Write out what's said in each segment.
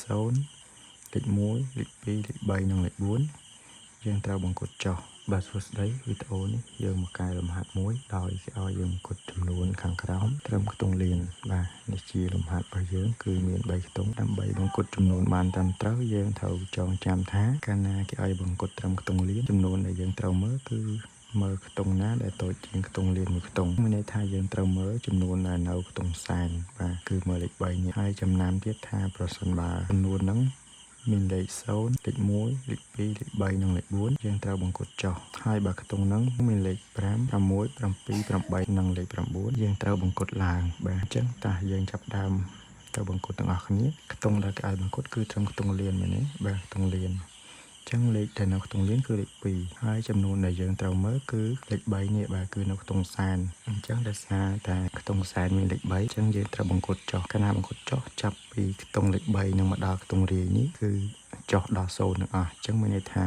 0លេខ1លេខ2លេខ3និងលេខ4យើងត្រូវបង្កត់ចុះបាទសួស្តីវីដេអូនេះយើងមកកែលំហាត់មួយដោយគេឲ្យយើងបង្កត់ចំនួនខាងក្រោមត្រឹមខ្ទង់លានបាទនេះជាលំហាត់របស់យើងគឺមាន3ខ្ទង់ដើម្បីបង្កត់ចំនួនបានត្រឹមត្រូវយើងត្រូវចងចាំថាកាលណាគេឲ្យបង្កត់ត្រឹមខ្ទង់លានចំនួនដែលយើងត្រូវមើលគឺមើលខ្ទង់ណាដែលតូចជាងខ្ទង់លានមួយខ្ទង់មានន័យថាយើងត្រូវមើលចំនួនដែលនៅខ្ទង់សែនបាទគឺមើលលេខ3នេះហើយចំណាំទៀតថាប្រសិនបើចំនួនហ្នឹងមានលេខ0លេខ1លេខ2លេខ3និងលេខ4យើងត្រូវបង្កត់ចុះហើយបើខ្ទង់ហ្នឹងមានលេខ5 6 7 8និងលេខ9យើងត្រូវបង្កត់ឡើងបាទអញ្ចឹងតោះយើងចាប់ដើមទៅបង្កត់ទាំងអស់គ្នាខ្ទង់ដែលគេឲ្យបង្កត់គឺត្រឹមខ្ទង់លានមែនទេបាទខ្ទង់លានចឹងលេខដែលនៅខ្ទង់លានគឺលេខ2ហើយចំនួនដែលយើងត្រូវមើលគឺលេខ3នេះបាទគឺនៅខ្ទង់សែនអញ្ចឹងដោយសារតែខ្ទង់សែនមានលេខ3អញ្ចឹងយើងត្រូវបង្កត់ចុះកាលណាបង្កត់ចុះចាប់ពីខ្ទង់លេខ3នឹងមកដល់ខ្ទង់រាយនេះគឺចុះដល់0ទាំងអស់អញ្ចឹងមានន័យថា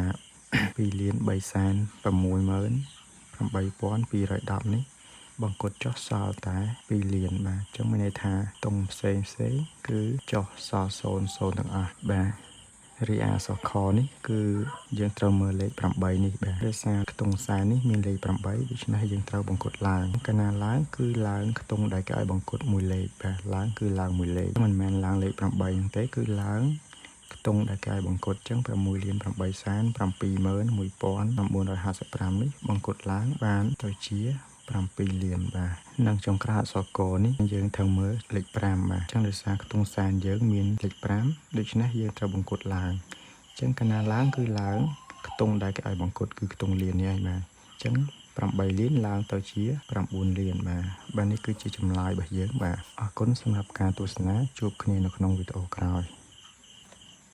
2លាន3សែន68210នេះបង្កត់ចុះសល់តែ2លានបាទអញ្ចឹងមានន័យថាខ្ទង់ផ្សេងគឺចុះសល់0ទាំងអស់បាទរីឯអក្សរខនេះគឺយើងត្រូវមើលលេខ8នេះបាទដោយសារខ្ទង់សែននេះមានលេខ8ដូច្នេះយើងត្រូវបង្កត់ឡើងកាលណាឡើងគឺឡើងខ្ទង់ដែលគេឲ្យបង្កត់មួយលេខបាទឡើងគឺឡើងមួយលេខមិនមែនឡើងលេខ8ហ្នឹងទេគឺឡើងខ្ទង់ដែលគេឲ្យបង្កត់ចឹង6លាន8សែន71955នេះបង្កត់ឡើងបានទៅជា7លានបាទនិងចុងក្រោយអក្សរកនេះយើងត្រូវមើលលេខ5បាទអញ្ចឹងដោយសារខ្ទង់សែនយើងមានលេខ5ដូច្នេះយើងត្រូវបង្កត់ឡើងអញ្ចឹងកាលណាឡើងគឺឡើងខ្ទង់ដែលគេឲ្យបង្កត់គឺខ្ទង់លាននេះហើយបាទអញ្ចឹង8លានឡើងទៅជា9លានបាទនេះគឺជាចម្លើយរបស់យើងបាទអរគុណសម្រាប់ការទស្សនាជួបគ្នានៅក្នុងវីដេអូក្រោយ